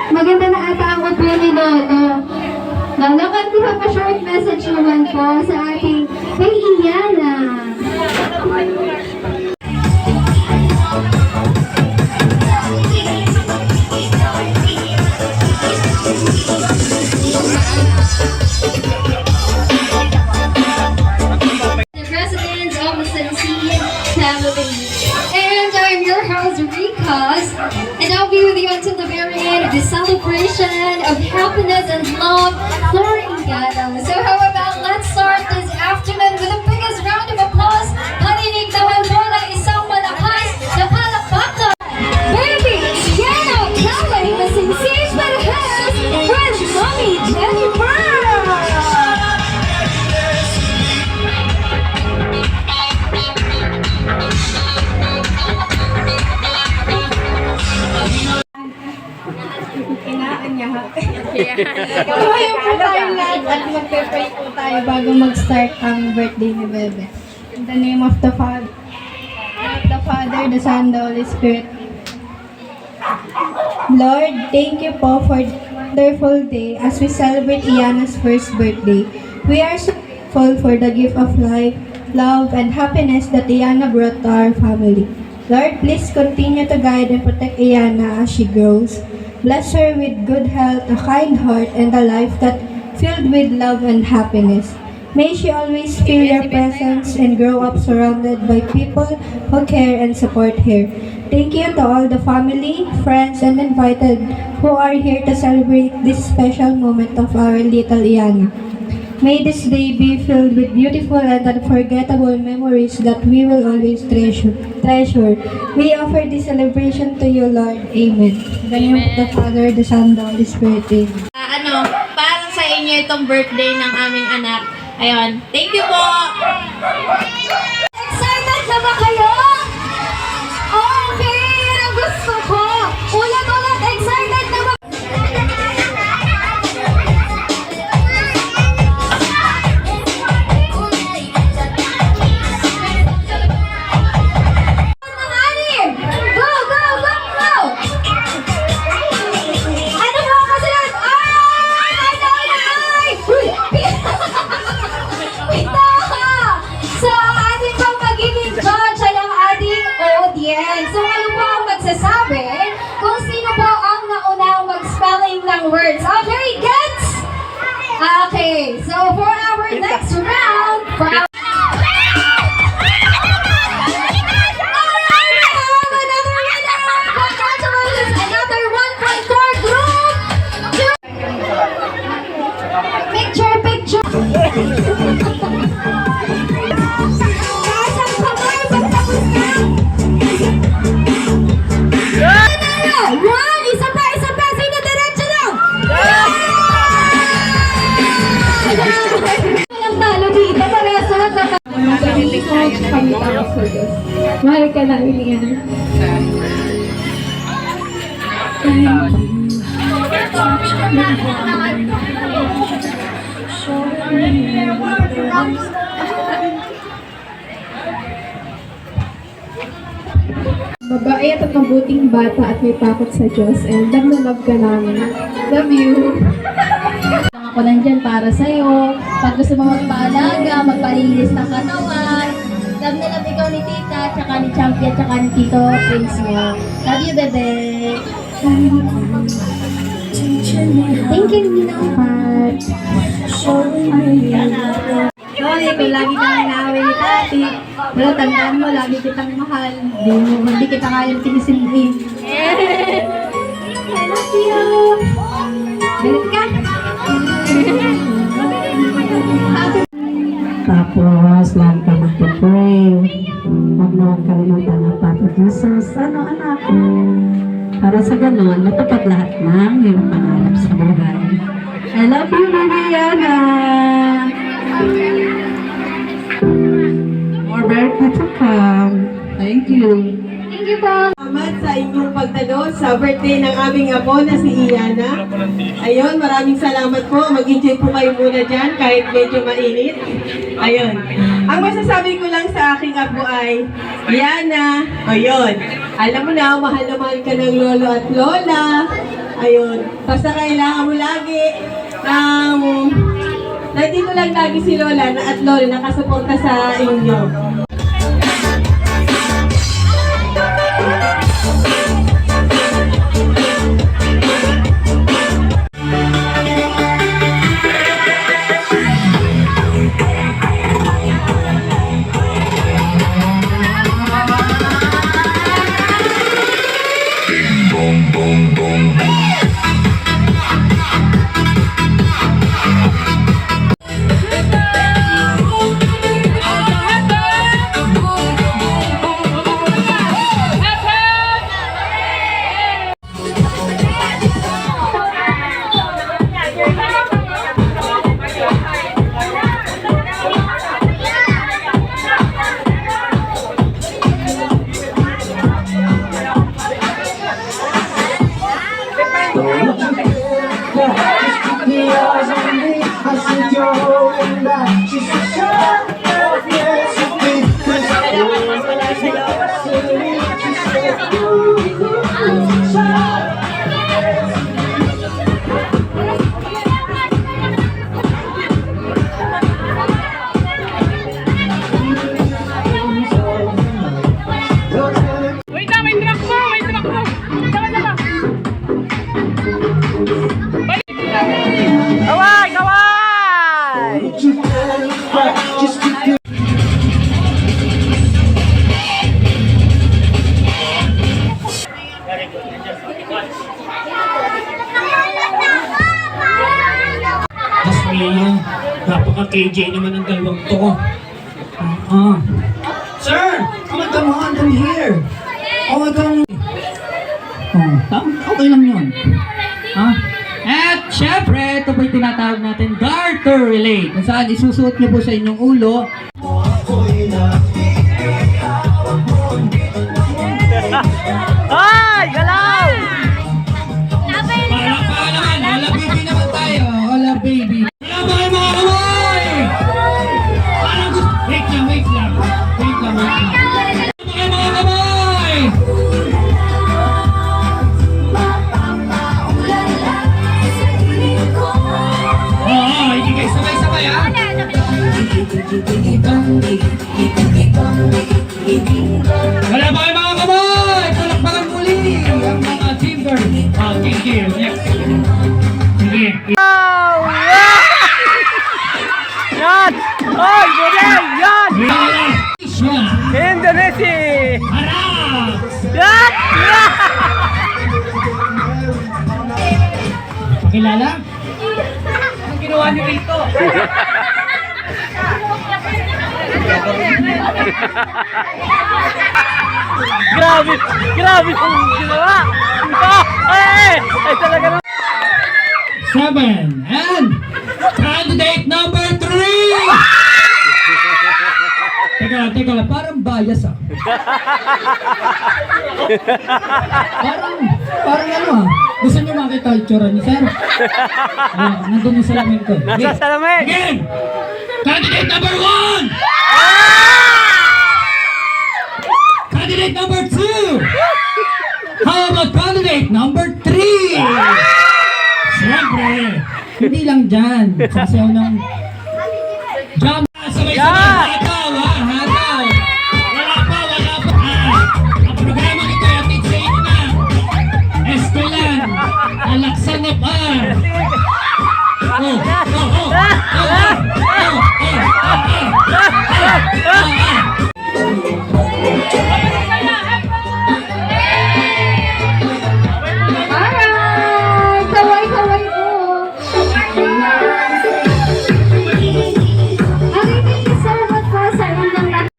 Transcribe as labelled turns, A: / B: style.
A: Maganda na ata ang upo ni Lolo. Lolo, can we have a short message naman po sa ating kay Iyana?
B: The residents of the Sensi family. And I'm your host, Ricas, and I'll be with you until the very end of the celebration of happiness and love for Iyana. So how about let's start this afternoon with the biggest round of applause. Paninig naman mo ng isang malakas na palakpakan. Baby, Iyana, Calvin, the Sensi for the house with Mommy Jennifer.
A: Ngayon po tayo lahat at magpe-pray po tayo bago mag-start ang birthday ni Bebe. In the name of the Father, the Son, the Holy Spirit. Lord, thank you po for the wonderful day as we celebrate Iyana's first birthday. We are so grateful for the gift of life, love, and happiness that Iyana brought to our family. Lord, please continue to guide and protect Iyana as she grows. Bless her with good health, a kind heart, and a life that filled with love and happiness. May she always feel your presence and grow up surrounded by people who care and support her. Thank you to all the family, friends, and invited who are here to celebrate this special moment of our little Iyana. May this day be filled with beautiful and unforgettable memories that we will always treasure. We offer this celebration to you, Lord. Amen. In the name of the Father, the Son, the Holy Spirit. Amen.
C: Parang sa inyo itong birthday ng aming anak. Ayun. Thank you po!
B: Excited na ba kayo? Okay, yan ang gusto ko. Ulat-ulat, excited na ba? Go, go, go, go! Ano ba ang kasunod? Ay! Uy! Wait na! So, ating pang magiging judge ay ang ating audience. So, kayo po ang magsasabi kung sino po ang naunang mag-spelling ng words. Okay, gets? Okay, so for our next round, for our... Another winner! Congratulations! Another 1.4 group! Picture, picture! Kasang kamay, pagtapos na! One! Isa pa! Sino diretso lang? Walang talo dito. Parehas lahat na talo.
A: Mahal ka na, Iyana. Mabait at mabuting bata at may takot sa Diyos, and love na love ka namin. Love you!
C: Ako nandyan para sa'yo. Pag gusto mo magpaalaga, magpalinis ng katawan. Love na love ikaw ni Tita, tsaka ni Champion, tsaka ni Tito Prince mo. Love you, bebe!
A: Thank you, Ninang Pat. Sorry kung lagi kang inaaway ni Tati. Pero tandaan mo, lagi kitang mahal. Hindi kita kayang tinisilbihin. I love you. Galit ka?
D: Tapos, lagi ka magpapray. Huwag na huwag kalimutan ng Papa Jesus. Ano, anak? Para sa ganon, matupad lahat ng iyong pangarap sa buhay. I love you, Mariana! More birthday to come. Thank you.
B: Thank you po.
E: Salamat sa inyong pagdalo sa birthday ng aming apo na si Iyana. Ayun, maraming salamat po. Mag-enjoy po kayo muna dyan kahit medyo mainit. Ayun. Ang masasabi ko lang sa aking apo ay, Yana, ayun, alam mo na, mahal na mahal ka ng lolo at lola. Ayun, basta kailangan mo lagi, nandito lang lagi si lola at lola nakasuporta sa inyo.
F: Napaka-KJ naman ang dalawang to. Sir! Come on, come here! Okay lang yun. At syempre, ito po'y tinatawag natin garter relay. Kung saan isusuot nyo po sa inyong ulo.
G: Ay! Galaw!
F: Palakpakan naman! Hola baby naman tayo! Hola baby! Wala ba kayo mga kamay? Parang gusto... Wait lang. Wala ba kayo mga kamay? Hindi kayo sabay-sabay ha? Wala ba kayo mga kamay? Palakpakan muli ang mga timber. Thank you. Next. Sige.
G: Yan! Oy! Model! Yan!
F: Indonesia.
G: Indonesia!
F: Harap!
G: Yan! Yan!
F: Pakilala?
G: Ang ginawa niyo rito? Grabe! Grabe ang ginawa! Ay! Ay talaga naman!
F: 7 and candidate number 3! Teka lang, parang bias ah. Parang ano ah. Gusto niyo makita yung tsura ni sir? Nandun yung salamin ko.
G: Nasa salamin!
F: Again! Candidate number 1! Candidate number 2! How about candidate number 3? Siyempre, hindi lang dyan. Sasayaw ng jump. Sabay-sabay, hataw ha, hataw. Wala pa. Ang programa nito ay atid sa inyo na. Estelan, Alaksan of R.
B: Alright! Kaway-kaway po! Thank you so much po sa inyong lahat.